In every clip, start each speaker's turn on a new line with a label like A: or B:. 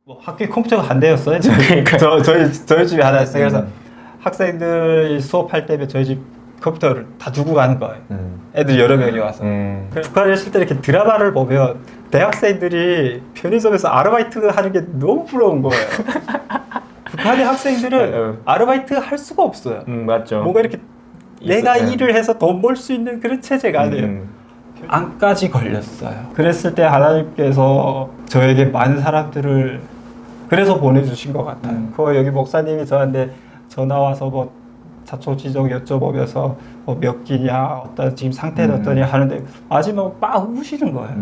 A: 뭐 학교에 컴퓨터가 한 대였어요.
B: 그러니까.
A: 저희 집에 하나 있어요. 그래서 학생들 수업할 때면 저희 집 컴퓨터를 다 두고 가는 거예요. 애들 여러 명이 와서. 북한에 있을 때 이렇게 드라마를 보면 대학생들이 편의점에서 아르바이트 하는 게 너무 부러운 거예요. 북한의 학생들은 아르바이트 할 수가 없어요.
B: 맞죠.
A: 뭔가 이렇게 내가 일을 해서 돈 벌 수 있는 그런 체제가 아니에요. 암까지 걸렸어요. 그랬을 때 하나님께서 저에게 많은 사람들을 그래서 보내주신 것 같아요. 그 여기 목사님이 저한테 전화 와서 뭐 자초지종 여쭤보면서 뭐 몇 기냐, 어떤 지금 상태는 어떠냐 하는데 마지막 막 우시는 거예요.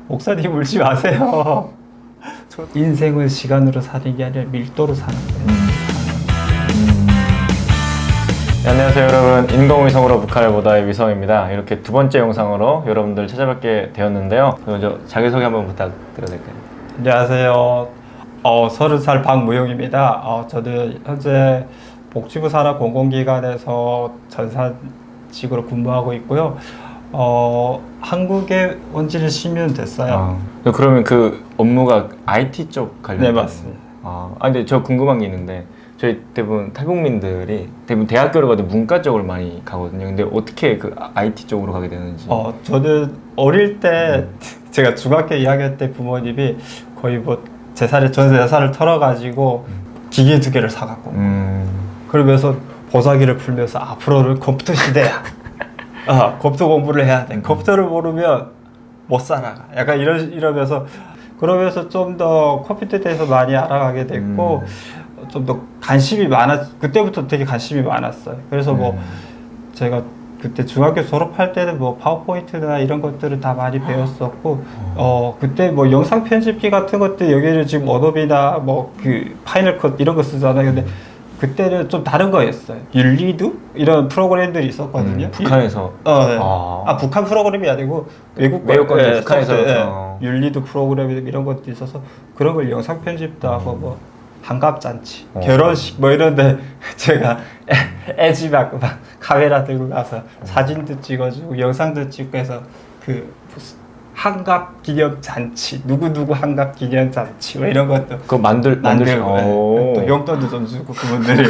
A: 목사님 울지 마세요. 인생은 시간으로 사는 게 아니라 밀도로 사는 거예요.
B: 네, 안녕하세요 여러분, 인공위성으로 북한을 보다의 위성입니다. 이렇게 두 번째 영상으로 여러분들 찾아뵙게 되었는데요. 먼저 자기소개 한번 부탁드려도 될까요?
A: 안녕하세요. 30살 박무용입니다. 저는 현재 복지부 산하 공공기관에서 전산직으로 근무하고 있고요. 한국에 온 지는 10년 됐어요.
B: 그러면 그 업무가 IT 쪽 관련?
A: 네, 맞습니다.
B: 근데 저 궁금한 게 있는데, 저희 대부분 탈북민들이 대부분 대학교를 가도 문과 쪽으로 많이 가거든요. 근데 어떻게 그 IT 쪽으로 가게 되는지?
A: 저는 어릴 때 제가 중학교 2학년 때 부모님이 거의 뭐 전 재산을 털어가지고 기계 2개를 사갖고 그러면서 보자기를 풀면서 앞으로는 컴퓨터 시대야. 컴퓨터 공부를 해야 돼. 컴퓨터를 모르면 못 살아가. 약간 이러면서 그러면서 좀 더 컴퓨터에 대해서 많이 알아가게 됐고 좀 더 관심이 그때부터 되게 관심이 많았어요. 그래서 뭐 제가 그때 중학교 졸업할 때는 뭐 파워포인트나 이런 것들을 다 많이 배웠었고 그때 뭐 영상 편집기 같은 것들 여기는 지금 어도비나 뭐 그 파이널 컷 이런 거 쓰잖아요. 근데 그때는 좀 다른 거였어요. 율리드 이런 프로그램들이 있었거든요.
B: 북한에서?
A: 네. 북한 프로그램이 아니고 외국
B: 건데 북한에서
A: 율리드 프로그램 이런 것도 있어서 그런 걸 영상 편집도 하고 뭐 환갑잔치, 결혼식 뭐 이런데 제가 애지막 막 카메라 들고 가서 사진도 찍어주고 영상도 찍고 해서 그 한갑 기념 잔치, 누구누구 한갑 기념 잔치 뭐 이런 것도
B: 그거 만들고
A: 또 용돈도 좀 주고 그분들이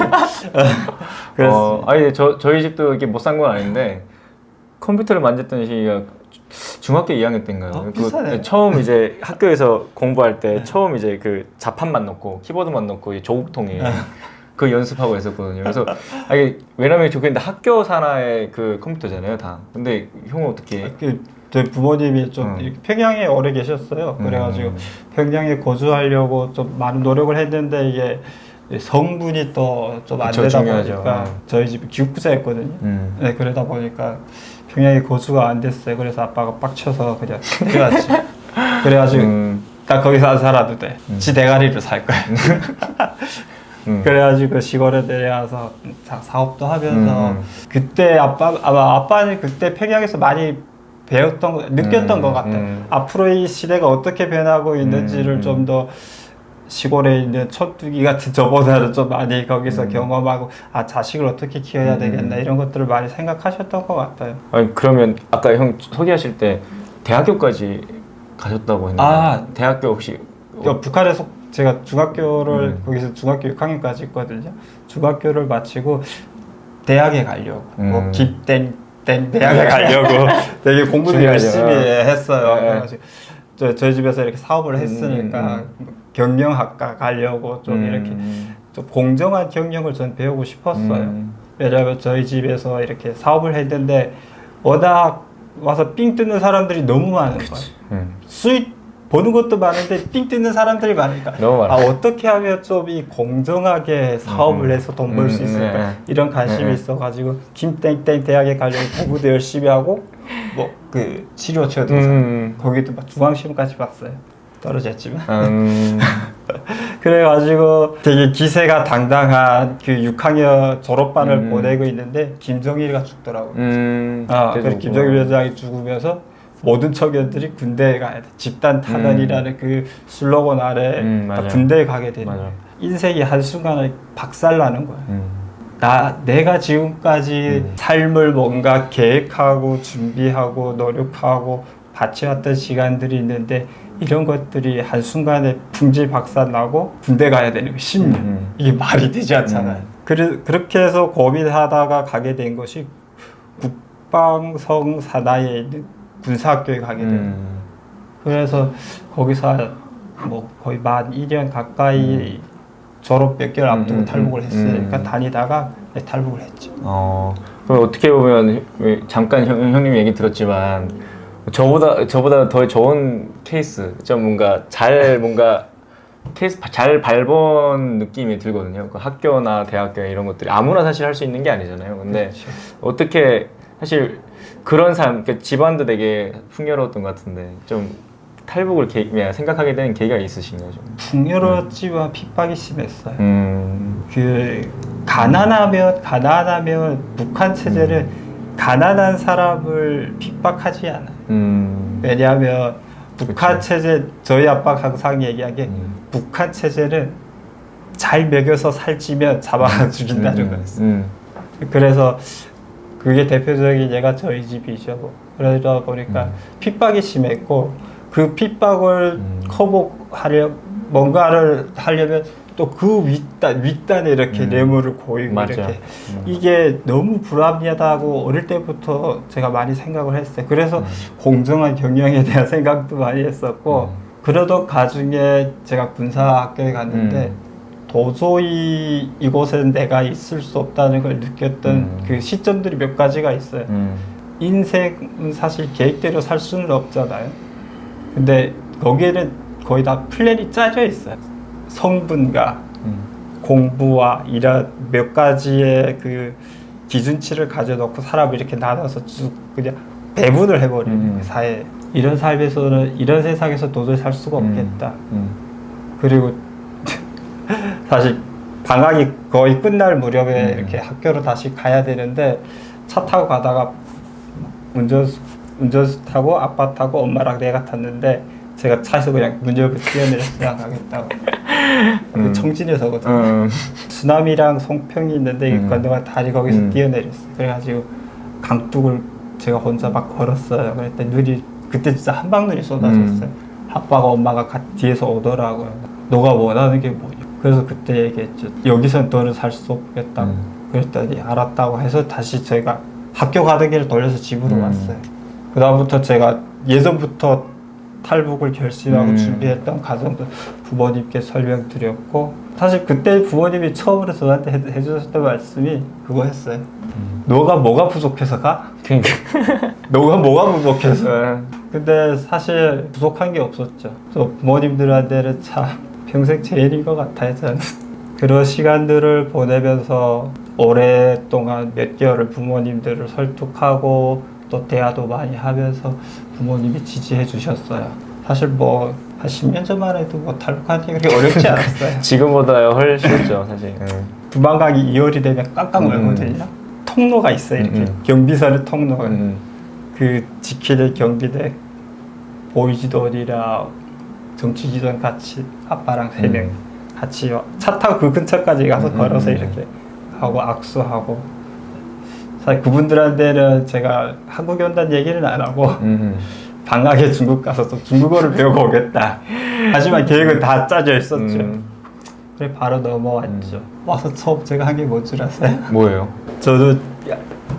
B: 그래서 아니 저희 집도 이게 못 산 건 아닌데 컴퓨터를 만졌던 시기가 중학교 2학년 때인가요?
A: 비슷하네.
B: 처음 이제 학교에서 공부할 때 처음 이제 그 자판만 넣고 키보드만 넣고 이 조국통에 그 연습하고 했었거든요. 그래서 왜냐면 좋겠는데 학교 산하의 그 컴퓨터잖아요, 다. 근데 형은 어떻게?
A: 저희 부모님이 좀 평양에 오래 계셨어요. 그래가지고 평양에 거주하려고 좀 많은 노력을 했는데 이게 성분이 또 좀 안 되다 보니까 저희 집이 기숙부자였거든요. 네, 그러다 보니까 평양에 거주가 안 됐어요. 그래서 아빠가 빡쳐서 그냥 그래야지. 그래가지고 나 거기서 안 살아도 돼. 지 대가리를 살 거야. 그래가지고 시골에 내려와서 사업도 하면서 그때 아빠는 그때 평양에서 많이 느꼈던 것 같아요. 앞으로 이 시대가 어떻게 변하고 있는지를 좀 더 시골에 있는 촌뚜기 같은 저보다는 좀 많이 거기서 경험하고 자식을 어떻게 키워야 되겠나 이런 것들을 많이 생각하셨던 것 같아요.
B: 그러면 아까 형 소개하실 때 대학교까지 가셨다고 했는데 대학교 혹시?
A: 북한에서 제가 중학교를 거기서 중학교 6학년까지 있거든요. 중학교를 마치고 대학에 가려고 뭐 김땡 대학에 가려고 되게 공부를 열심히 했어요. 저희 집에서 이렇게 사업을 했으니까 경영학과 가려고 좀 이렇게 좀 공정한 경영을 전 배우고 싶었어요. 왜냐하면 저희 집에서 이렇게 사업을 했는데 워낙 와서 삥 뜯는 사람들이 너무 많은 거예요. 수익 보는 것도 많은데 삥 뜯는 사람들이 많으니까 어떻게 하면 좀 이 공정하게 사업을 해서 돈 벌 수 있을까 이런 관심이 있어가지고 김땡땡 대학에 가려고 공부도 열심히 하고 뭐 그 치료처도 거기도 막 중앙시험까지 봤어요. 떨어졌지만 그래가지고 되게 기세가 당당한 그 6학년 졸업반을 보내고 있는데 김정일이가 죽더라고요. 그래서 김정일 위원장이 죽으면서 모든 청년들이 군대에 가야 돼. 집단 타단이라는 그 슬로건 아래 군대에 가게 되는 거예요. 인생이 한순간에 박살나는 거예요. 내가 지금까지 삶을 뭔가 계획하고 준비하고 노력하고 바쳐왔던 시간들이 있는데 이런 것들이 한순간에 풍지박산나고 군대 가야 되는 거 10년. 이게 말이 되지 않잖아요. 그렇게 해서 고민하다가 가게 된 것이 국방성 산하에 있는 군사학교에 가게 돼요. 그래서 거기서 뭐 거의 만 1년 가까이 졸업 몇 개월 앞두고 탈북을 했으니까 다니다가 탈북을 했죠.
B: 그럼 어떻게 보면 잠깐 형님 얘기 들었지만 저보다 더 좋은 케이스, 좀 뭔가 케이스 잘 밟은 느낌이 들거든요. 그 학교나 대학교 이런 것들이 아무나 사실 할 수 있는 게 아니잖아요. 근데
A: 그렇죠.
B: 어떻게 사실 그런 삶, 집안도 되게 풍요로웠던 것 같은데 좀 탈북을 생각하게 된 계기가 있으신가요? 좀?
A: 풍요롭지만 핍박이 심했어요. 그 가난하면 북한 체제는 가난한 사람을 핍박하지 않아요. 왜냐하면 북한
B: 그쵸.
A: 체제, 저희 아빠가 항상 얘기한 게 북한 체제는 잘 먹여서 살찌면 잡아 죽인다는 거였어요. 그래서 그게 대표적인 예가 저희 집이죠. 그러다 보니까 핍박이 심했고 그 핍박을 뭔가를 하려면 또 그 윗단에 이렇게 뇌물을 고이고
B: 맞아.
A: 이렇게 이게 너무 불합리하다고 어릴 때부터 제가 많이 생각을 했어요. 그래서 공정한 경영에 대한 생각도 많이 했었고 그러던 가중에 제가 군사학교에 갔는데 도저히 이곳엔 내가 있을 수 없다는 걸 느꼈던 그 시점들이 몇 가지가 있어요. 인생은 사실 계획대로 살 수는 없잖아요. 근데 거기에는 거의 다 플랜이 짜져 있어요. 성분과 공부와 이런 몇 가지의 그 기준치를 가져놓고 사람을 이렇게 나눠서 쭉 그냥 배분을 해버리는 그 사회. 이런 삶에서는 이런 세상에서 도저히 살 수가 없겠다. 그리고 사실 방학이 거의 끝날 무렵에 이렇게 학교로 다시 가야 되는데 차 타고 가다가 운전수 타고 아빠 타고 엄마랑 내가 탔는데 제가 차에서 그냥 문 열고 뛰어내렸어요. 안 가겠다고. 그 청진에서거든요. 수남이랑 송평이 있는데 이 건너가 다리 거기서 뛰어내렸어요. 그래가지고 강둑을 제가 혼자 막 걸었어요. 그랬더니 눈이 그때 진짜 한방눈이 쏟아졌어요. 아빠가 엄마가 뒤에서 오더라고요. 너가 원하는 게 뭐냐. 그래서 그때 얘기했죠. 여기선 너는 살 수 없겠다고. 그랬더니 알았다고 해서 다시 저희가 학교 가던 길을 돌려서 집으로 왔어요. 그 다음부터 제가 예전부터 탈북을 결심하고 준비했던 과정도 부모님께 설명드렸고 사실 그때 부모님이 처음으로 저한테 해주셨던 말씀이 그거 했어요. 너가 뭐가 부족해서 가?
B: 그러니까
A: 너가 뭐가 부족해서? 근데 사실 부족한 게 없었죠. 저 부모님들한테는 참 평생 제일인 것 같아요. 저는 그런 시간들을 보내면서 오랫동안 몇 개월을 부모님들을 설득하고 또 대화도 많이 하면서 부모님이 지지해 주셨어요. 사실 뭐 한 10년 전만 해도 뭐 탈북하기 그렇게 어렵지 않았어요.
B: 지금보다 훨씬 쉽죠 사실.
A: 두만강이 2월이 되면 깜깜 얼거든요. 통로가 있어요. 이렇게 경비선의 통로가. 그 지키는 경비대 보이지도 정치지도원 같이 아빠랑 3명 같이 차 타고 그 근처까지 가서 걸어서 이렇게 하고 악수하고 사실 그분들한테는 제가 한국에 온다는 얘기는 안 하고 방학에 중국 가서 또 중국어를 배우고 오겠다. 하지만 계획은 다 짜져 있었죠. 그래 바로 넘어왔죠. 와서 처음 제가 한 게 뭔 줄 아세요?
B: 뭐예요?
A: 저도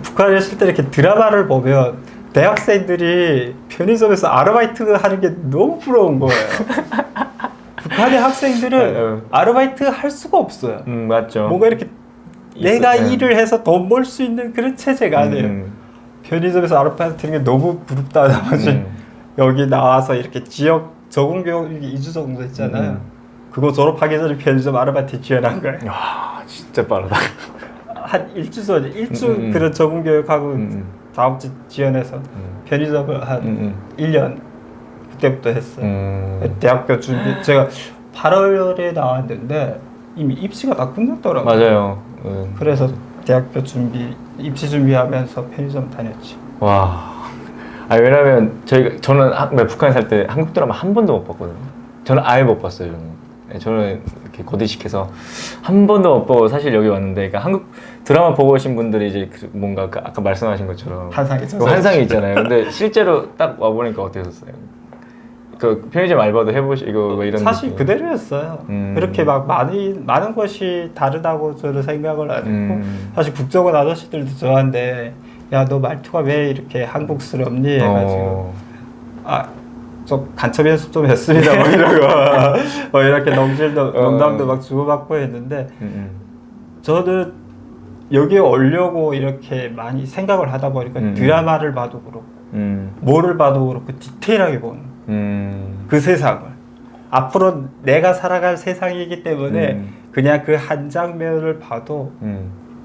A: 북한에 있을 때 이렇게 드라마를 보면 대학생들이 편의점에서 아르바이트 하는 게 너무 부러운 거예요. 북한의 학생들은 아르바이트 할 수가 없어요.
B: 맞죠.
A: 뭔가 이렇게 내가 일을 해서 돈 벌 수 있는 그런 체제가 아니에요. 편의점에서 아르바이트 하는 게 너무 부럽다. 나머지 여기 나와서 이렇게 지역 적응교육 2주 정도 했잖아요. 그거 졸업하기 전에 편의점 아르바이트 지원한 거예요.
B: 와 진짜 빠르다.
A: 한 1주 전에 1주 그런 적응교육하고 다음 주 지원해서 편의점을 한 1년 그때부터 했어요. 대학교 준비 제가 8월에 나왔는데 이미 입시가 다 끝났더라고요.
B: 맞아요.
A: 그래서 대학교 입시 준비하면서 편의점 다녔지.
B: 와. 왜냐면 저는 북한에 살 때 한국 드라마 한 번도 못 봤거든요. 저는 아예 못 봤어요. 저는 이렇게 고대식해서 한 번도 못 보고 사실 여기 왔는데, 그러니까 한국 드라마 보고 오신 분들이 이제 뭔가 아까 말씀하신 것처럼
A: 환상이
B: 있잖아요. 근데 실제로 딱 와보니까 어떠셨어요? 그 편의점 알바도 해보시고 뭐 이런
A: 사실
B: 느낌.
A: 그대로였어요. 그렇게 막 많은 것이 다르다고 저는 생각을 안 했고 사실 국적은 아저씨들도 저한테 야 너 말투가 왜 이렇게 한국스럽니 해가지고 좀 간첩 연습 좀 했습니다 뭐 이러고 뭐 이렇게 농담도 막 주고받고 했는데 저는 여기에 오려고 이렇게 많이 생각을 하다 보니까 드라마를 봐도 그렇고 뭐를 봐도 그렇고 디테일하게 보는 그 세상을 앞으로 내가 살아갈 세상이기 때문에 그냥 그 한 장면을 봐도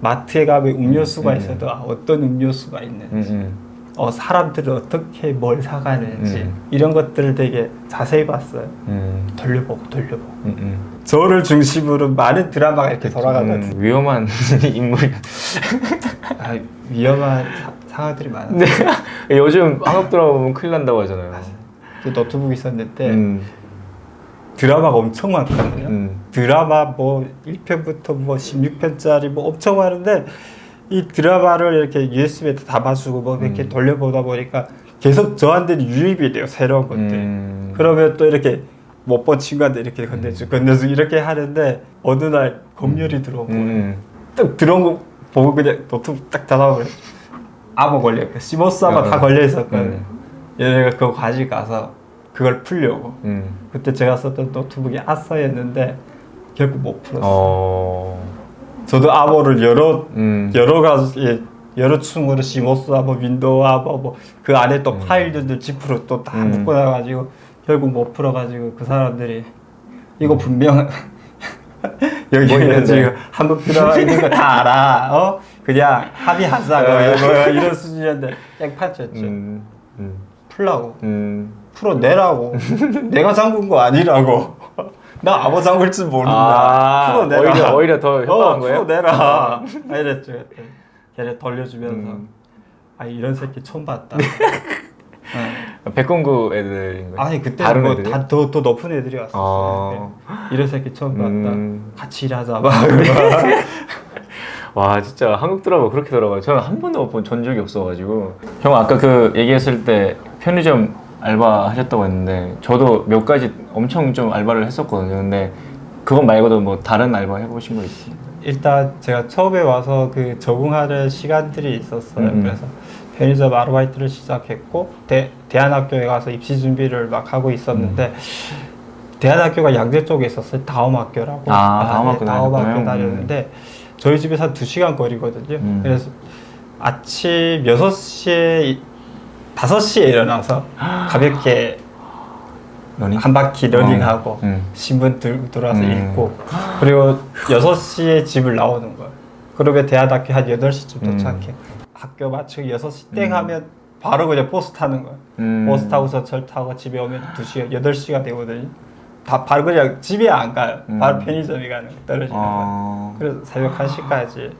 A: 마트에 가면 음료수가 있어도 어떤 음료수가 있는지 사람들은 어떻게 뭘 사가는지 이런 것들을 되게 자세히 봤어요. 돌려보고 저를 중심으로 많은 드라마가 이렇게 돌아가거든요.
B: 위험한 인물이.
A: 위험한 상황들이 많아요.
B: 네. 요즘 한국 드라마 보면 큰일 난다고 하잖아요.
A: 저 노트북 있었는데 드라마가 엄청 많거든요. 드라마 뭐 1편부터 뭐 16편짜리 뭐 엄청 많은데 이 드라마를 이렇게 USB에 담아주고 뭐 이렇게 돌려보다 보니까 계속 저한테는 유입이 돼요. 새로운 것들. 그러면 또 이렇게 못 본 친구한테 이렇게 건네주고 이렇게 하는데 어느 날 검열이 들어오고 딱 들어온 거 보고 그냥 노트북 딱 닫아버렸죠. 암호 걸려있고 시모스 암호 다 걸려있었거든요. 얘네가 그거 가지고 그걸 풀려고 그때 제가 썼던 노트북이 아싸였는데 결국 못 풀었어요. 저도 암호를 여러 가지 여러 층으로 시모스 암호, 윈도우 암호 뭐 그 안에 또 파일들을 지프로 또 다 묶어놔가지고 결국 못 풀어가지고 그 사람들이 이거 분명 여기 지금 한국 드라마 있는 거 다 알아. 그냥 합의하자고 이런 수준이었는데 땡판 쳤죠. 풀라고 풀어내라고 내가 잠근 거 아니라고 나 암호 잠글 줄 모른다. 풀어내라.
B: 오히려 더 협박한 거예요?
A: 풀어내라. 이랬죠. 걔네 돌려주면서 이런 새끼 처음 봤다.
B: 백공구 애들인 거예요?
A: 아니 그때 뭐 다 더 높은 애들이 왔었어요. 이런 새끼 처음 봤다. 같이 일하자 막.
B: 와 진짜 한국 드라마 그렇게 돌아가요. 저는 한 번도 못 본 적이 없어가지고. 형 아까 그 얘기했을 때 편의점 알바 하셨다고 했는데 저도 몇 가지 엄청 좀 알바를 했었거든요. 근데 그것 말고도 뭐 다른 알바 해보신 거 있어요?
A: 일단 제가 처음에 와서 그 적응하는 시간들이 있었어요. 그래서 편의점 아르바이트를 시작했고 대안학교에 가서 입시 준비를 막 하고 있었는데 대안학교가 양재 쪽에 있었어요. 다음학교라고.
B: 다음학교
A: 다녔는데 저희 집에서 한 2시간 거리거든요. 그래서 아침 6시에 5시에 일어나서 가볍게 한 바퀴 러닝하고 신문 들어와서 읽고 그리고 6시에 집을 나오는 거예요. 그러면 대안학교 한 8시쯤 도착해. 학교 마치고 6시 땡 하면 바로 그냥 버스 타는 거예요. 버스 타고 전철 타고 집에 오면 2시간, 8시가 되거든요. 바로 그냥 집에 안 가요. 바로 편의점에 가는 거예요. 떨어지는 거예요. 그래서 새벽 1시까지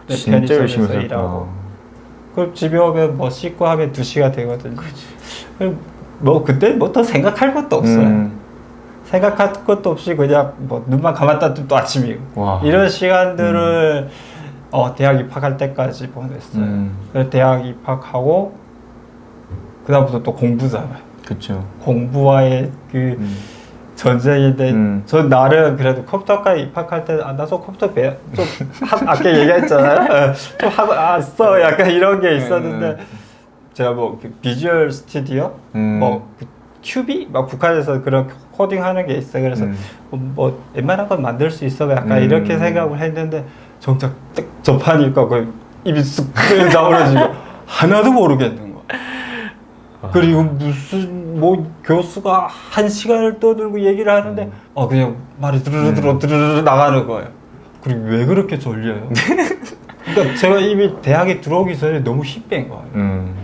A: 편의점에서 일하고 그럼 집에 오면 뭐 씻고 하면 2시가 되거든요. 뭐 그때 뭐 더 생각할 것도 없어요. 생각할 것도 없이 그냥 뭐 눈만 감았다 또 아침이고 이런 시간들을 대학 입학할 때까지 보냈어요. 그래서 대학 입학하고 그 다음부터 또 공부잖아요.
B: 그렇죠.
A: 공부와의 그 전쟁인데 전 나름 그래도 컴퓨터과에 입학할 때 나도 컴퓨터 좀 아까 얘기했잖아요. 좀 하고 써 약간 이런 게 있었는데 제가 뭐 그 비주얼 스튜디오 뭐 그 큐비 막 북한에서 그런 코딩 하는 게 있어요. 그래서 뭐 웬만한 건 만들 수 있어 약간 이렇게 생각을 했는데 정작 딱 접하니까 그 입이 쑥 다물어지고 하나도 모르겠는 거. 그리고 무슨 뭐 교수가 1시간을 떠들고 얘기를 하는데 그냥 말이 드르르 나가는 거예요. 그리고 왜 그렇게 졸려요? 그러니까 제가 이미 대학에 들어오기 전에 너무 힘 뺀 거예요.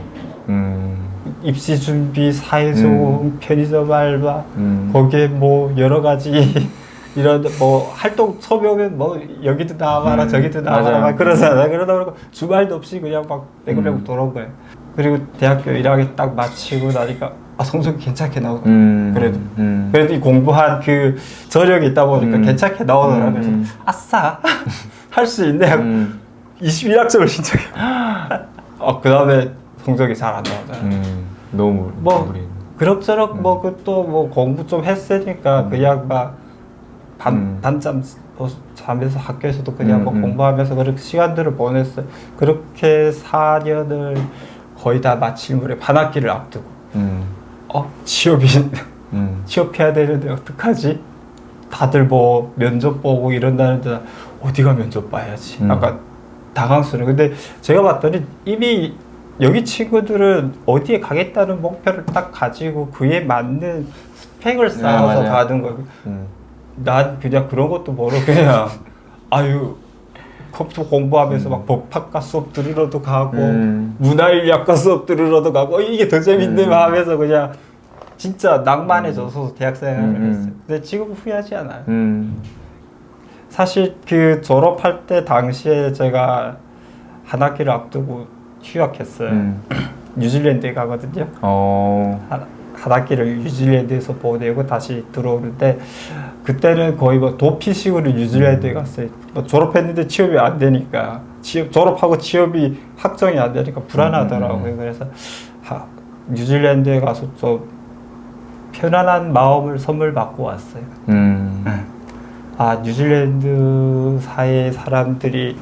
A: 입시 준비, 사회적 편의점 알바, 거기에 뭐 여러 가지 이런 뭐 활동 처음에 오면 뭐 여기도 나와봐라 저기도 나와봐라 막 그러잖아요. 그러다 보니까 주말도 없이 그냥 막 매글매글 돌아온 거예요. 그리고 대학교 1학기 딱 마치고 나니까 성적이 괜찮게 나오더라고요. 그래도 이 공부한 그 저력이 있다 보니까 괜찮게 나오더라고요. 그래서 아싸 할 수 있네 하고 21학점을 신청해요. 그 다음에 성적이 잘 안 나오잖아요.
B: 너무
A: 뭐 그럭저럭 뭐 그 또 뭐 공부 좀 했으니까 그냥 막 반잠 자면서 학교에서도 그냥 뭐 공부하면서 그렇게 시간들을 보냈어요. 그렇게 4년을 거의 다 마칠 무렵 한 학기를 앞두고 취업이 취업해야 되는데 어떡하지? 다들 뭐 면접 보고 이런다는데 어디가 면접 봐야지. 약간 당황스러워. 근데 제가 봤더니 이미 여기 친구들은 어디에 가겠다는 목표를 딱 가지고 그에 맞는 스펙을 쌓아서 가는 거예요. 난 그냥 그런 것도 모르고 그냥 아유 컴퓨터 공부하면서 막 법학과 수업 들으러도 가고 문화인력과 수업 들으러도 가고 이게 더 재밌네 하면서 그냥 진짜 낭만해져서 대학 생활을 했어요. 근데 지금 후회하지 않아요. 사실 그 졸업할 때 당시에 제가 한 학기를 앞두고 휴학했어요. 뉴질랜드에 가거든요. 한 학기를 뉴질랜드에서 보내고 다시 들어오는데 그때는 거의 뭐 도피식으로 뉴질랜드에 갔어요. 뭐 졸업했는데 취업이 안 되니까 졸업하고 취업이 확정이 안 되니까 불안하더라고요. 그래서 뉴질랜드에 가서 좀 편안한 마음을 선물 받고 왔어요. 뉴질랜드 사회 사람들이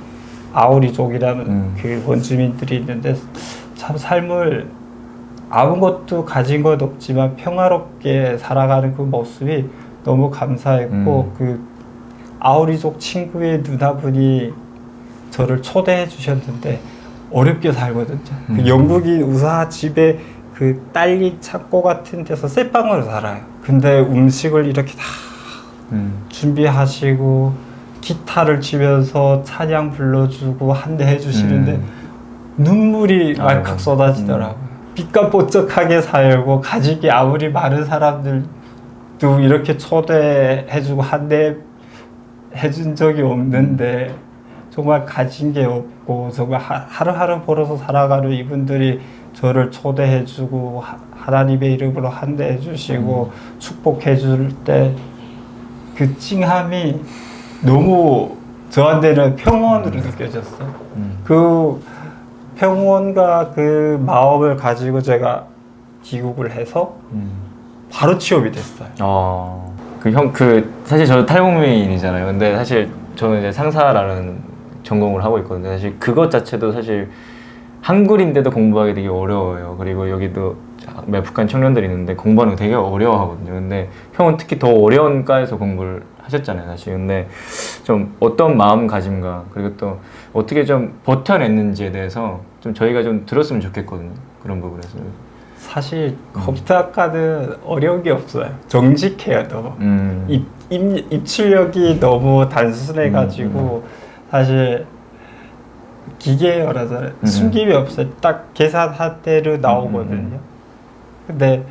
A: 아오리족이라는 그 원주민들이 있는데 참 삶을 아무것도 가진 것 없지만 평화롭게 살아가는 그 모습이 너무 감사했고 그 아오리족 친구의 누나분이 저를 초대해 주셨는데 어렵게 살거든요. 그 영국인 의사 집에 그 딸린 창고 같은 데서 쇠방으로 살아요. 근데 음식을 이렇게 다 준비하시고 기타를 치면서 찬양 불러주고 한대 해주시는데 눈물이 왈칵 쏟아지더라고요. 삐까뻔쩍하게 살고 가진 게 아무리 많은 사람들도 이렇게 초대해주고 한대 해준 적이 없는데 정말 가진 게 없고 정말 하루하루 벌어서 살아가는 이분들이 저를 초대해주고 하나님의 이름으로 한대 해주시고 축복해줄 때 그 찡함이 너무 저한테는 평온으로 느껴졌어요. 그 평온과 그 마음을 가지고 제가 귀국을 해서 바로 취업이 됐어요.
B: 사실 저는 탈북민이잖아요. 근데 사실 저는 이제 상사라는 전공을 하고 있거든요. 사실 그것 자체도 사실 한글인데도 공부하기 되게 어려워요. 그리고 여기도 북한 청년들이 있는데 공부하는 거 되게 어려워하거든요. 근데 형은 특히 더 어려운 과에서 공부를 하셨잖아요, 사실. 근데 좀 어떤 마음가짐과 그리고 또 어떻게 좀 버텨냈는지에 대해서 좀 저희가 좀 들었으면 좋겠거든요. 그런 부분에서.
A: 사실 컴퓨터학과는 어려운 게 없어요. 정직해요, 너무. 입출력이 너무 단순해가지고 사실 기계여라서 숨김이 없어요. 딱 계산할 대로 나오거든요. 근데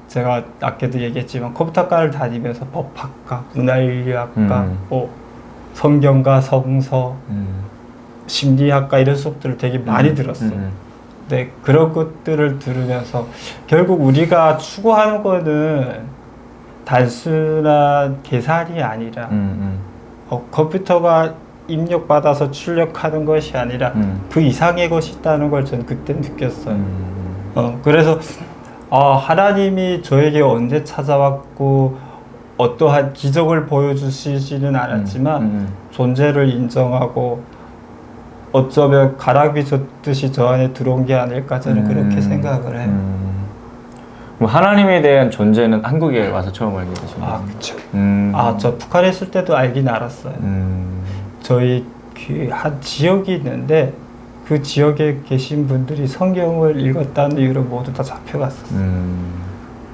A: 제가 아까도 얘기했지만 컴퓨터과를 다니면서 법학과, 문화인류학과, 뭐 성경과 성서, 심리학과 이런 수업들을 되게 많이 들었어요. 근데 그런 것들을 들으면서 결국 우리가 추구하는 거는 단순한 계산이 아니라 컴퓨터가 입력받아서 출력하는 것이 아니라 그 이상의 것이 있다는 걸 저는 그때 느꼈어요. 그래서 하나님이 저에게 언제 찾아왔고 어떠한 기적을 보여주시지는 않았지만 존재를 인정하고 어쩌면 가락이 줬듯이 저 안에 들어온 게 아닐까 저는 그렇게 생각을 해요.
B: 그럼 하나님에 대한 존재는 한국에 와서 처음 알게 되신 거예요?
A: 그쵸. 저 북한에 있을 때도 알긴 알았어요. 저희 그 한 지역이 있는데 그 지역에 계신 분들이 성경을 읽었다는 이유로 모두 다 잡혀갔었어요.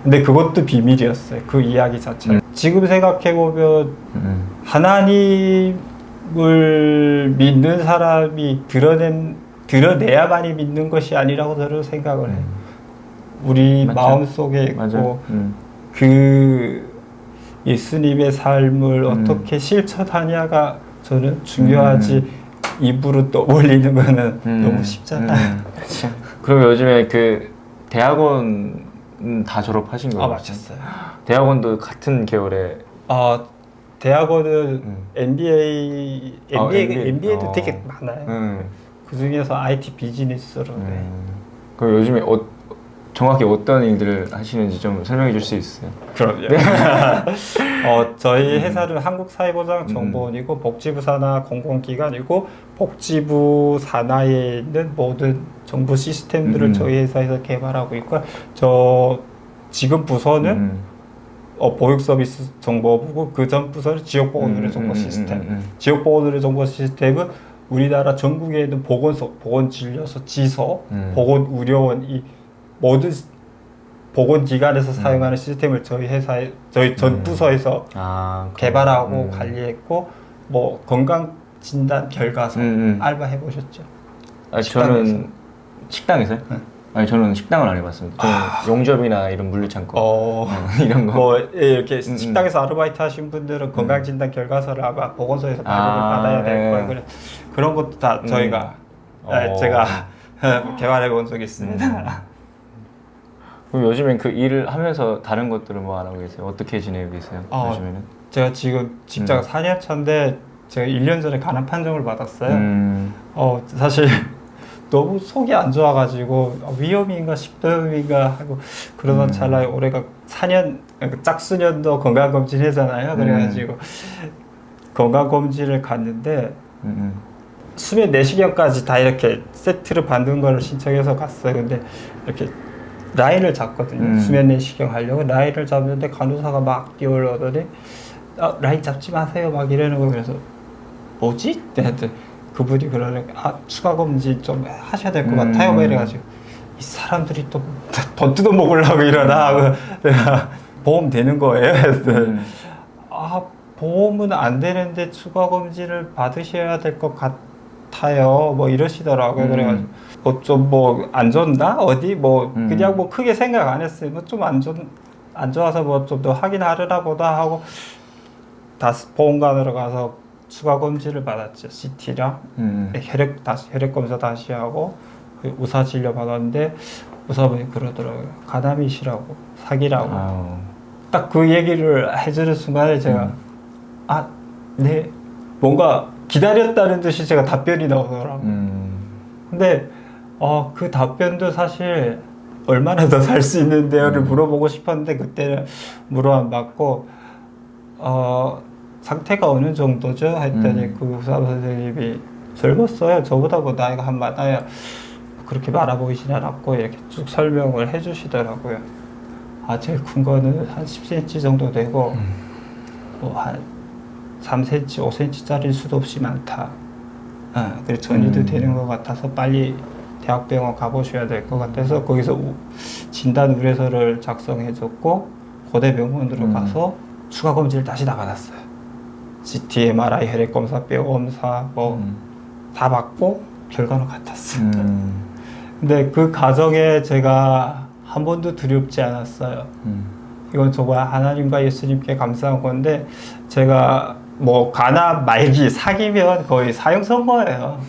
A: 근데 그것도 비밀이었어요. 그 이야기 자체가. 지금 생각해보면 하나님을 믿는 사람이 드러내야만이 믿는 것이 아니라고 저는 생각을 해요. 우리
B: 맞죠?
A: 마음속에 있고 그 예수님의 삶을 어떻게 실천하냐가 저는 중요하지 입으로 떠올리는 거는 너무 쉽잖아요.
B: 그럼 요즘에 그 대학원 다 졸업하신 거예요?
A: 맞췄어요.
B: 대학원도 같은 계열에?
A: 대학원은 MBA도 되게 많아요. 그 중에서 IT 비즈니스로.
B: 그럼 요즘에 정확히 어떤 일들을 하시는지 좀 설명해 줄 수 있어요?
A: 그럼요. 저희 회사는 한국사회보장정보원이고 복지부 산하 공공기관이고 복지부 산하에 있는 모든 정보 시스템들을 저희 회사에서 개발하고 있고 저 지금 부서는 보육서비스 정보부고 그 전 부서는 지역보건의료 정보 시스템. 지역보건의료 정보 시스템은 우리나라 전국에 있는 보건소, 보건진료소, 지소, 보건의료원 이 모든 보건기관에서 사용하는 시스템을 저희 회사에 저희 전 부서에서 개발하고 관리했고 뭐 건강진단 결과서 알바해 보셨죠?
B: 저는 식당에서요? 아니 저는 식당을 안 해봤습니다. 저는 용접이나 이런 물류창고 이런 거.
A: 뭐 이렇게 식당에서 아르바이트 하신 분들은 건강진단 결과서를 아마 보건소에서 발급을 받아야 될 거예요. 그래 그런 것도 다 저희가 제가 개발해 본 적이 있습니다.
B: 그럼 요즘엔 그 일을 하면서 다른 것들을 뭐 안 하고 계세요? 어떻게 지내고 계세요? 요즘에는?
A: 제가 지금 직장 4년 차인데 제가 1년 전에 간암 판정을 받았어요. 사실 너무 속이 안 좋아가지고 위험인가 식도염인가 하고 그러던 찰나에 올해가 4년 짝수년도 건강검진 하잖아요. 그래가지고 건강검진을 갔는데 수면 내시경까지 다 이렇게 세트를 받는 걸 신청해서 갔어요. 근데 이렇게 라인을 잡거든요. 수면 내시경 하려고 라인을 잡는데 간호사가 막 뛰어오더니 라인 잡지 마세요 막 이러는 거. 그래서 뭐지? 했더니 그분이 그러는 추가 검진 좀 하셔야 될 것 같아요. 이래가지고 이 사람들이 또 돈 뜯어 먹으려고 이러나 하고 내가 보험 되는 거예요. 했더니 보험은 안 되는데 추가 검진을 받으셔야 될 것 같아요. 뭐 이러시더라고요. 그래가지고 좀 뭐 안 좋나 어디 뭐 그냥 뭐 크게 생각 안 했어요. 뭐 좀 안 좋아서 뭐 좀 더 확인하려나 보다 하고 다시 보험관으로 가서 추가 검진을 받았죠. CT랑 혈액 검사 다시 하고 의사 진료 받았는데 의사분이 그러더라고요. 간암이시라고 사기라고. 딱 그 얘기를 해주는 순간에 제가 네 뭔가 기다렸다는 듯이 제가 답변이 나오더라고요. 근데 그 답변도 사실 얼마나 더 살 수 있는데요를 물어보고 싶었는데 그때는 물어 안 받고 상태가 어느 정도죠? 했더니 그 의사 선생님이 젊었어요. 저보다 뭐 나이가 한 많아야 그렇게 많아 보이진 않았고 이렇게 쭉 설명을 해주시더라고요. 제일 큰 거는 한 10cm 정도 되고 뭐 한 3cm, 5cm짜리일 수도 없이 많다. 그래서 전이도 되는 것 같아서 빨리 대학병원 가보셔야 될 것 같아서 거기서 진단 의뢰서를 작성해줬고 고대병원으로 가서 추가 검진을 다시 나가놨어요. CT, MRI, 혈액검사, 뼈검사 뭐 다 받고 결과는 같았어요. 근데 그 과정에 제가 한 번도 두렵지 않았어요. 이건 정말 하나님과 예수님께 감사한 건데 제가 뭐 간암 말기 사기면 거의 사형 선고예요.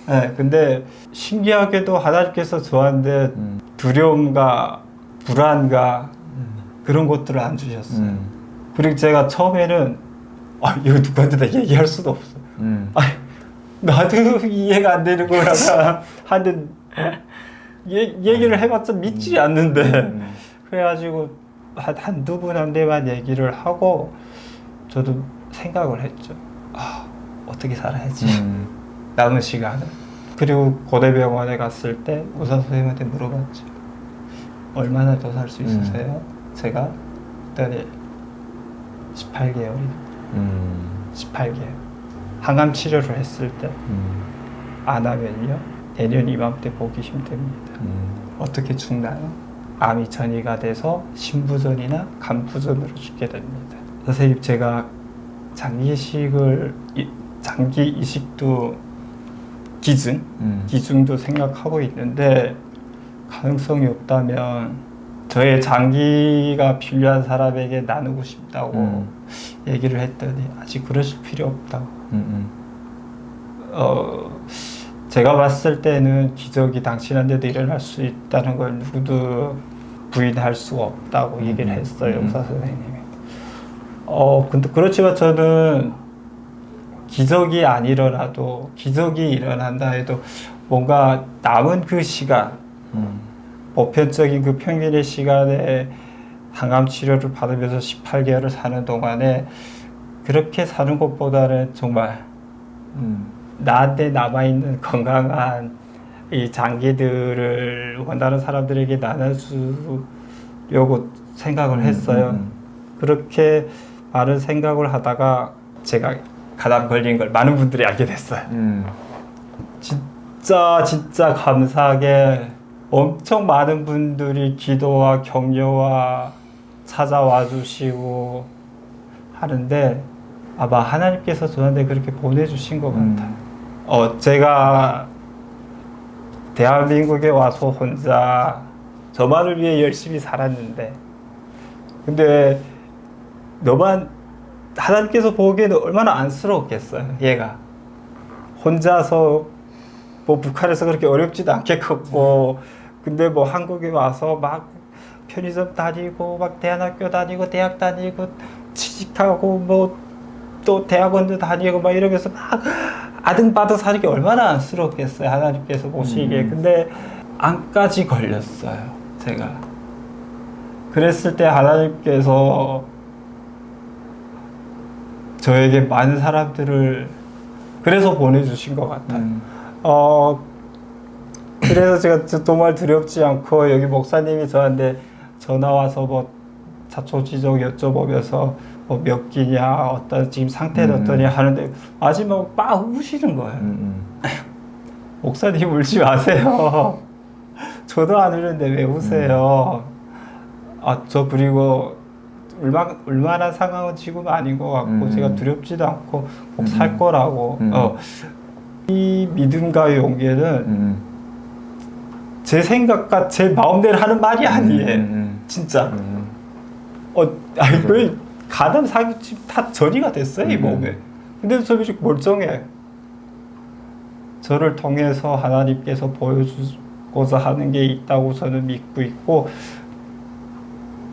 A: 네, 근데 신기하게도 하나님께서 저한테 두려움과 불안과 그런 것들을 안 주셨어요. 그리고 제가 처음에는 이거 누구한테 다 얘기할 수도 없어. 나도 이해가 안 되는 거라서 하는 얘기를 해봤자 믿지 않는데 그래가지고 한두 분한테만 얘기를 하고 저도 생각을 했죠. 어떻게 살아야지 남은 시간은. 그리고 고대병원에 갔을 때 의사 선생님한테 물어봤죠. 얼마나 더 살 수 있으세요? 제가 그랬더니 18개월이요. 18개월. 항암 치료를 했을 때 안 하면요 내년 이맘때 보기 힘듭니다. 어떻게 죽나요? 암이 전이가 돼서 심부전이나 간부전으로 죽게 됩니다. 선생님 제가 장기 이식도 기증도 생각하고 있는데 가능성이 없다면 저의 장기가 필요한 사람에게 나누고 싶다고 얘기를 했더니 아직 그러실 필요 없다고. 제가 봤을 때는 기적이 당신한테도 일어날 수 있다는 걸 누구도 부인할 수가 없다고 얘기를 했어요. 의사 선생님이. 근데 그렇지만 저는 기적이 안 일어나도 기적이 일어난다 해도 뭔가 남은 그 시간 보편적인 그 평균의 시간에 항암 치료를 받으면서 18개월을 사는 동안에 그렇게 사는 것보다는 정말 나한테 남아있는 건강한 이 장기들을 원하는 사람들에게 나눠주려고 생각을 했어요. 그렇게 많은 생각을 하다가 제가 가담 걸린 걸 많은 분들이 알게 됐어요. 진짜 감사하게 엄청 많은 분들이 기도와 격려와 찾아와 주시고 하는데 아마 하나님께서 저한테 그렇게 보내주신 것 같아요. 제가 대한민국에 와서 혼자 저만을 위해 열심히 살았는데 근데 너만 하나님께서 보기에는 얼마나 안쓰러웠겠어요. 얘가 혼자서 뭐 북한에서 그렇게 어렵지도 않게 컸고 근데 뭐 한국에 와서 막 편의점 다니고 막 대안학교 다니고 대학 다니고 취직하고 뭐 또 대학원도 다니고 막 이러면서 막 아등바등 사는 게 얼마나 안쓰럽겠어요. 하나님께서 보시기에. 근데 암까지 걸렸어요. 제가. 그랬을 때 하나님께서 저에게 많은 사람들을 그래서 보내주신 것 같아요. 그래서 제가 정말 두렵지 않고 여기 목사님이 저한테 전화 와서 뭐 자초지종 여쭤보면서 뭐 몇 끼냐 어떤 지금 상태는 어떠냐 하는데 마지막에 막 우시는 거예요. 목사님 울지 마세요. 저도 안 우는데 왜 우세요? 저 그리고 울만한 상황은 지금 아닌 것 같고 제가 두렵지도 않고 꼭 살 거라고. 이 믿음과 용기는 제 생각과 제 마음대로 하는 말이 아니에요. 진짜. 왜 가담 사기침 다 전이가 됐어요, 이 몸에. 근데 저 지금 멀쩡해. 저를 통해서 하나님께서 보여주고자 하는 게 있다고 저는 믿고 있고,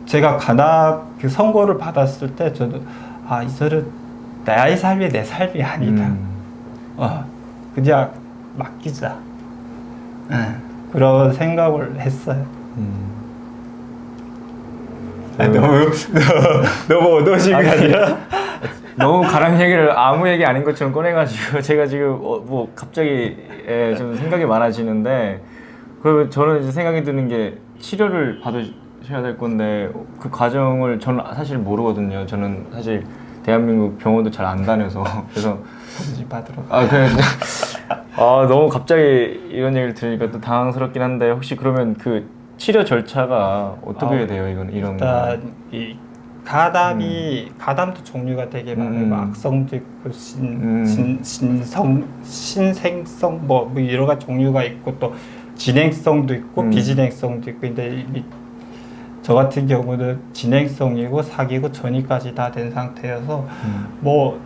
A: 제가 가담 그 선고를 받았을 때 저는 이거는 나의 삶이 내 삶이 아니다. 그냥 맡기자. 그런 생각을 했어요. 너무 어두워진 거 아니야?
B: 너무 가람 얘기를 아무 얘기 아닌 것처럼 꺼내가지고 제가 지금 뭐 갑자기 좀 생각이 많아지는데 그러면 저는 이제 생각이 드는 게 치료를 받으셔야 될 건데 그 과정을 저는 사실 모르거든요. 저는 사실 대한민국 병원도 잘 안 다녀서 그래서
A: 받으러
B: 너무 갑자기 이런 얘기를 들으니까 또 당황스럽긴 한데 혹시 그러면 그 치료 절차가 어떻게 돼요? 이런
A: 일단 이 가담도 종류가 되게 많아요. 악성도 있고 신생성 뭐 여러 가지 종류가 있고 또 진행성도 있고 비진행성도 있고 근데 저 같은 경우는 진행성이고 사기고 전이까지 다 된 상태여서 뭐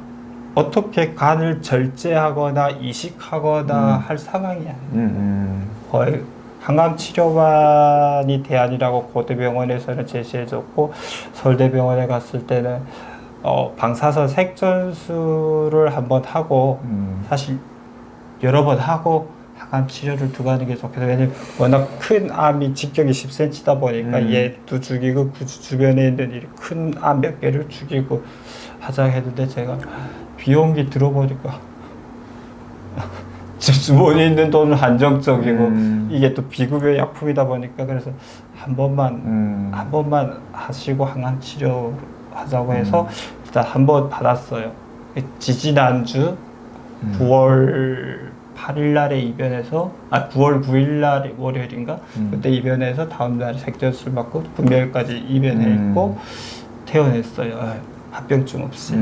A: 어떻게 간을 절제하거나 이식하거나 할 상황이 아니에요. 거의 항암 치료만이 대안이라고 고대병원에서는 제시해줬고 서울대병원에 갔을 때는 방사선 색전술을 한번 하고 사실 여러 번 하고 항암 치료를 두고 하는 게 좋겠어요. 왜냐면 워낙 큰 암이 직경이 10cm다 보니까 얘도 죽이고 그 주변에 있는 큰 암 몇 개를 죽이고 하자 했는데 제가 비용이 들어보니까 제 주머니에 있는 돈은 한정적이고 이게 또 비급여 약품이다 보니까 그래서 한 번만 하시고 항암 치료 하자고 해서 일단 한 번 받았어요. 지지난주 9월 8일 날에 입원해서 9월 9일 날 월요일인가 그때 입원해서 다음 날 색전술 맞고 금요일까지 입원해 있고 퇴원했어요. 합병증 없이.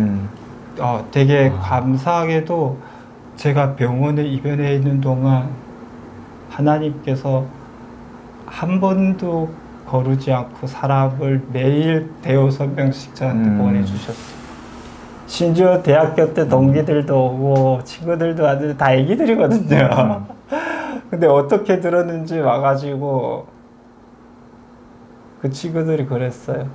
A: 되게 감사하게도 제가 병원에 입원해 있는 동안 하나님께서 한 번도 거르지 않고 사람을 매일 대여섯 명씩 저한테 보내주셨어요. 심지어 대학교 때 동기들도 오고 친구들도 왔는데 다 애기들이거든요. 근데 어떻게 들었는지 와가지고 그 친구들이 그랬어요.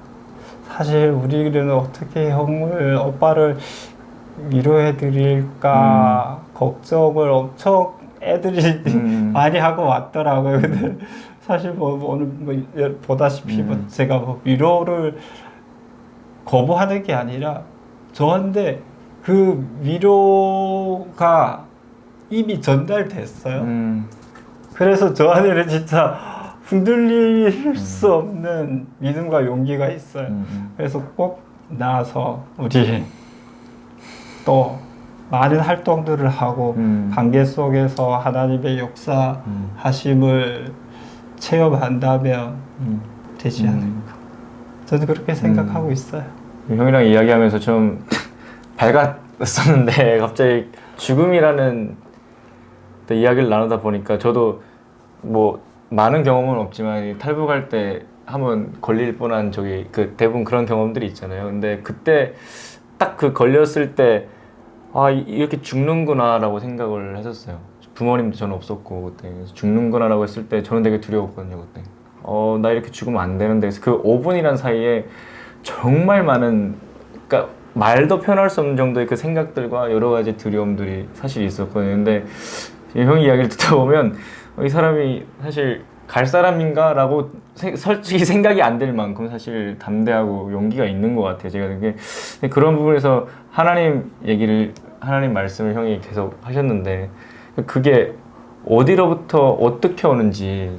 A: 사실 우리는 어떻게 오빠를 위로해 드릴까 걱정을 엄청 애들이 많이 하고 왔더라고요. 근데 사실 뭐 오늘 뭐 보다시피 뭐 제가 뭐 위로를 거부하는 게 아니라 저한테 그 위로가 이미 전달됐어요. 그래서 저한테는 진짜 흔들릴 수 없는 믿음과 용기가 있어요. 그래서 꼭 나와서 우리 또 많은 활동들을 하고 관계 속에서 하나님의 역사하심을 체험한다면 되지 않을까. 저는 그렇게 생각하고 있어요.
B: 형이랑 이야기하면서 좀 밝았었는데 갑자기 죽음이라는 또 이야기를 나누다 보니까 저도 뭐 많은 경험은 없지만 탈북할 때 한번 걸릴 뻔한 그 대부분 그런 경험들이 있잖아요. 근데 그때 딱 그 걸렸을 때 아, 이렇게 죽는구나라고 생각을 했었어요. 부모님도 저는 없었고 그때 그래서 죽는구나라고 했을 때 저는 되게 두려웠거든요. 그때 나 이렇게 죽으면 안 되는데 그래서 그 5분이란 사이에 정말 많은, 그러니까 말도 표현할 수 없는 정도의 그 생각들과 여러 가지 두려움들이 사실 있었거든요. 근데 형이 이야기를 듣다 보면 이 사람이 사실 갈 사람인가? 라고 솔직히 생각이 안 들 만큼 사실 담대하고 용기가 있는 것 같아요. 제가 그게 그런 부분에서 하나님 말씀을 형이 계속 하셨는데 그게 어디로부터 어떻게 오는지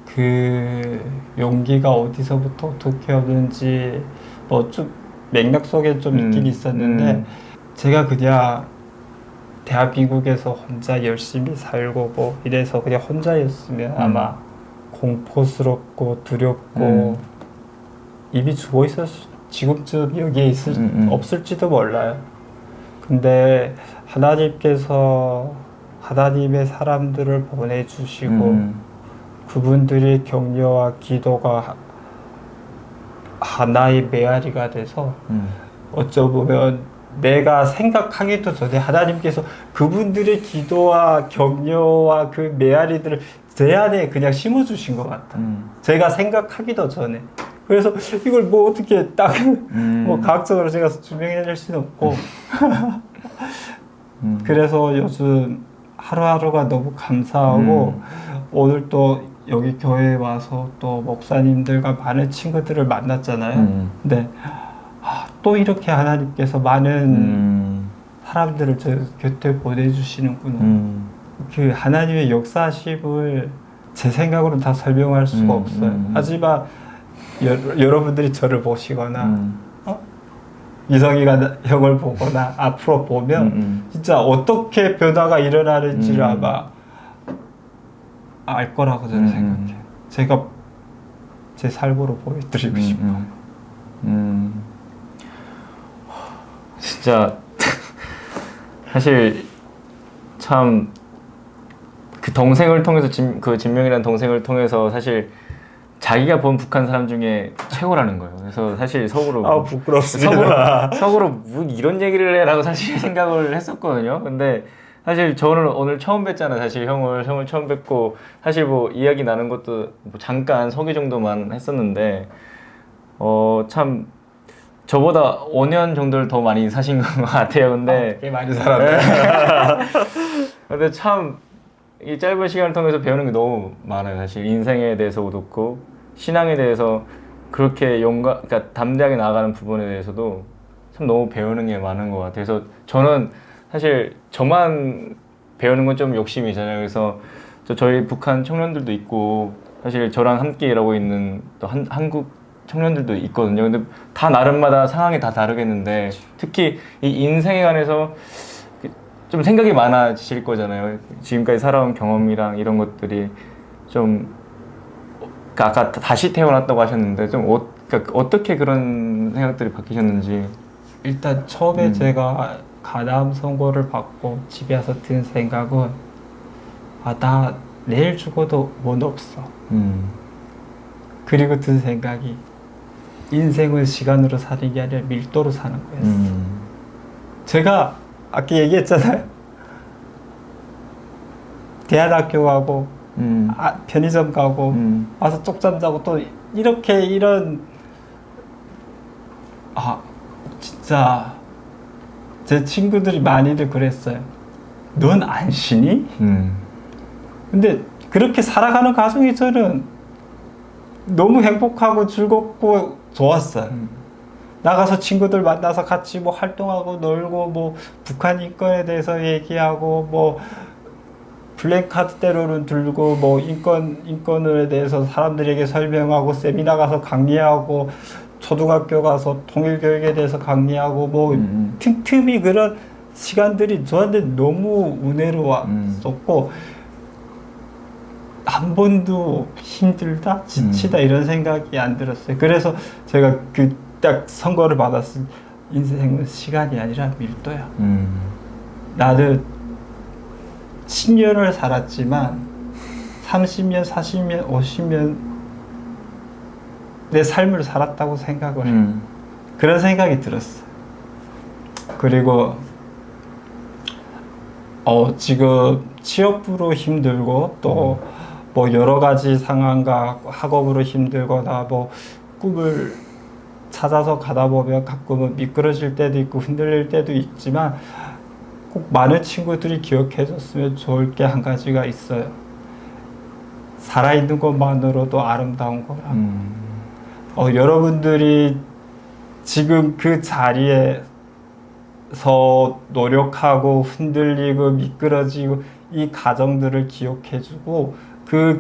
A: 그 용기가 어디서부터 어떻게 오는지 뭐 좀 맥락 속에 좀 있긴 있었는데 제가 그냥 대한민국에서 혼자 열심히 살고 뭐 이래서 그냥 혼자였으면 아마 공포스럽고 두렵고 이미 죽어 있었을 지금쯤 여기에 없을지도 몰라요. 근데 하나님께서 하나님의 사람들을 보내주시고 그분들의 격려와 기도가 하나의 메아리가 돼서 어쩌면 내가 생각하기도 전에 하나님께서 그분들의 기도와 격려와 그 메아리들을 제 안에 그냥 심어주신 것 같아요. 제가 생각하기도 전에. 그래서 이걸 뭐 어떻게 딱 뭐 과학적으로 제가 증명해낼 수는 없고 그래서 요즘 하루하루가 너무 감사하고 오늘 또 여기 교회에 와서 또 목사님들과 많은 친구들을 만났잖아요. 근데 또 이렇게 하나님께서 많은 사람들을 저 곁에 보내주시는구나. 그 하나님의 역사심을 제 생각으로는 다 설명할 수가 없어요. 하지만 여러분들이 저를 보시거나 이성이가 형을 보거나 앞으로 보면 진짜 어떻게 변화가 일어나는지를 아마 알 거라고 저는 생각해요. 제가 제 삶으로 보여드리고 싶어요.
B: 진짜 사실 참 그 동생을 통해서 그 진명이라는 동생을 통해서 사실 자기가 본 북한 사람 중에 최고라는 거예요. 그래서 사실 속으로
A: 부끄럽습니다.
B: 속으로 뭐 이런 얘기를 해라고 사실 생각을 했었거든요. 근데 사실 저는 오늘 처음 뵀잖아요. 사실 형을 처음 뵙고 사실 뭐 이야기 나눈 것도 뭐 잠깐 소개 정도만 했었는데 참 저보다 5년 정도를 더 많이 사신 것 같아요. 근데
A: 꽤 많이 살았네.
B: 근데 참 이 짧은 시간을 통해서 배우는 게 너무 많아요. 사실 인생에 대해서도 그렇고 신앙에 대해서 그렇게 그러니까 담대하게 나아가는 부분에 대해서도 참 너무 배우는 게 많은 것 같아요. 그래서 저는 사실 저만 배우는 건 좀 욕심이잖아요. 그래서 저희 북한 청년들도 있고 사실 저랑 함께 일하고 있는 또 한국 청년들도 있거든요. 근데 다 나름마다 상황이 다 다르겠는데 특히 이 인생에 관해서 좀 생각이 많아지실 거잖아요. 지금까지 살아온 경험이랑 이런 것들이 좀 아까 다시 태어났다고 하셨는데 좀 그러니까 어떻게 그런 생각들이 바뀌셨는지.
A: 일단 처음에 제가 가담 선고를 받고 집에 와서 든 생각은 나 내일 죽어도 못 없어. 그리고 든 생각이 인생은 시간으로 사는 게 아니라 밀도로 사는 거였어. 제가 아까 얘기했잖아요. 대안학교 가고 편의점 가고 와서 쪽잠 자고 또 이런 진짜 제 친구들이 많이들 그랬어요. 넌 안 쉬니? 근데 그렇게 살아가는 과정이 저는 너무 행복하고 즐겁고 좋았어요. 나가서 친구들 만나서 같이 뭐 활동하고 놀고 뭐 북한 인권에 대해서 얘기하고 뭐 플랜카드 때로는 들고 뭐 인권에 대해서 사람들에게 설명하고 세미나 가서 강의하고 초등학교 가서 통일교육에 대해서 강의하고 뭐 틈틈이 그런 시간들이 저한테 너무 은혜로웠었고 한 번도 힘들다, 지치다 이런 생각이 안 들었어요. 그래서 제가 그 딱 선거를 받았을 인생은 시간이 아니라 밀도야. 나는 10년을 살았지만 30년, 40년, 50년 내 삶을 살았다고 생각을 해요. 그런 생각이 들었어요. 그리고 지금 취업으로 힘들고 또 뭐 여러 가지 상황과 학업으로 힘들거나 뭐 꿈을 찾아서 가다 보면 가끔은 미끄러질 때도 있고 흔들릴 때도 있지만 꼭 많은 친구들이 기억해 줬으면 좋을 게 한 가지가 있어요. 살아있는 것만으로도 아름다운 거라고. 여러분들이 지금 그 자리에서 노력하고 흔들리고 미끄러지고 이 과정들을 기억해주고 그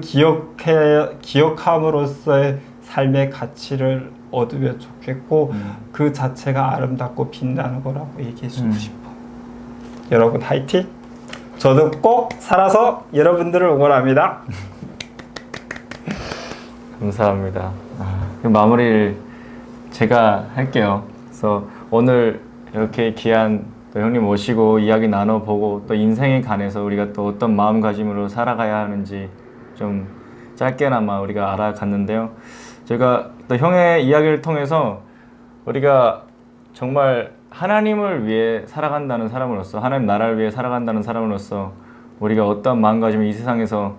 A: 기억함으로써의 삶의 가치를 얻으면 좋겠고 그 자체가 아름답고 빛나는 거라고 얘기해주고 싶어요. 여러분 화이팅! 저도 꼭 살아서 여러분들을 응원합니다.
B: 감사합니다. 그럼 마무리를 제가 할게요. 그래서 오늘 이렇게 귀한 또 형님 모시고 이야기 나눠보고 또 인생에 관해서 우리가 또 어떤 마음가짐으로 살아가야 하는지 좀 짧게나마 우리가 알아갔는데요. 제가 또 형의 이야기를 통해서 우리가 정말 하나님을 위해 살아간다는 사람으로서 하나님 나라를 위해 살아간다는 사람으로서 우리가 어떤 마음가짐을 이 세상에서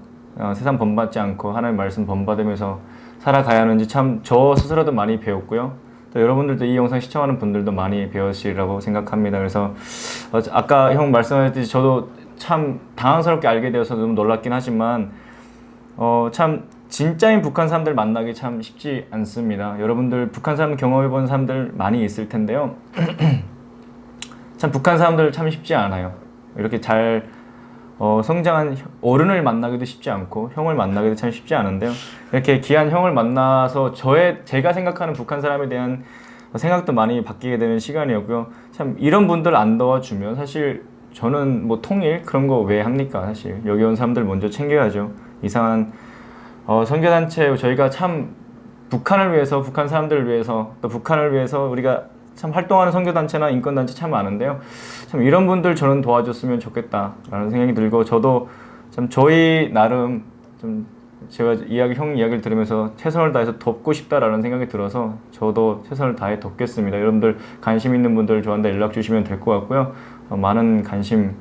B: 세상 본받지 않고 하나님 말씀 본받으면서 살아가야 하는지 참 저 스스로도 많이 배웠고요. 또 여러분들도 이 영상 시청하는 분들도 많이 배우시리라고 생각합니다. 그래서 아까 형 말씀하셨듯이 저도 참 당황스럽게 알게 되어서 너무 놀랍긴 하지만 참 진짜인 북한 사람들 만나기 참 쉽지 않습니다. 여러분들 북한 사람 경험해본 사람들 많이 있을 텐데요. 참 북한 사람들 참 쉽지 않아요. 이렇게 잘 성장한 어른을 만나기도 쉽지 않고 형을 만나기도 참 쉽지 않은데요. 이렇게 귀한 형을 만나서 제가 생각하는 북한 사람에 대한 생각도 많이 바뀌게 되는 시간이었고요. 참 이런 분들 안 도와주면 사실 저는 뭐 통일 그런 거 왜 합니까? 사실 여기 온 사람들 먼저 챙겨야죠. 이상한 선교단체 저희가 참 북한을 위해서 북한 사람들을 위해서 또 북한을 위해서 우리가 참 활동하는 선교단체나 인권단체 참 많은데요. 참 이런 분들 저는 도와줬으면 좋겠다라는 생각이 들고 저도 참 저희 나름 좀 제가 형 이야기를 들으면서 최선을 다해서 돕고 싶다라는 생각이 들어서 저도 최선을 다해 돕겠습니다. 여러분들 관심 있는 분들 저한테 연락 주시면 될 것 같고요. 많은 관심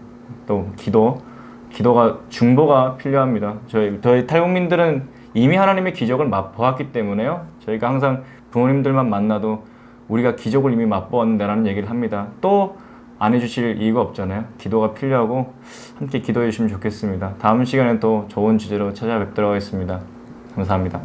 B: 또 기도가 중보가 필요합니다. 저희 탈북민들은 이미 하나님의 기적을 맛보았기 때문에요. 저희가 항상 부모님들만 만나도 우리가 기적을 이미 맛보았는데라는 얘기를 합니다. 또 안 해주실 이유가 없잖아요. 기도가 필요하고 함께 기도해 주시면 좋겠습니다. 다음 시간에 또 좋은 주제로 찾아뵙도록 하겠습니다. 감사합니다.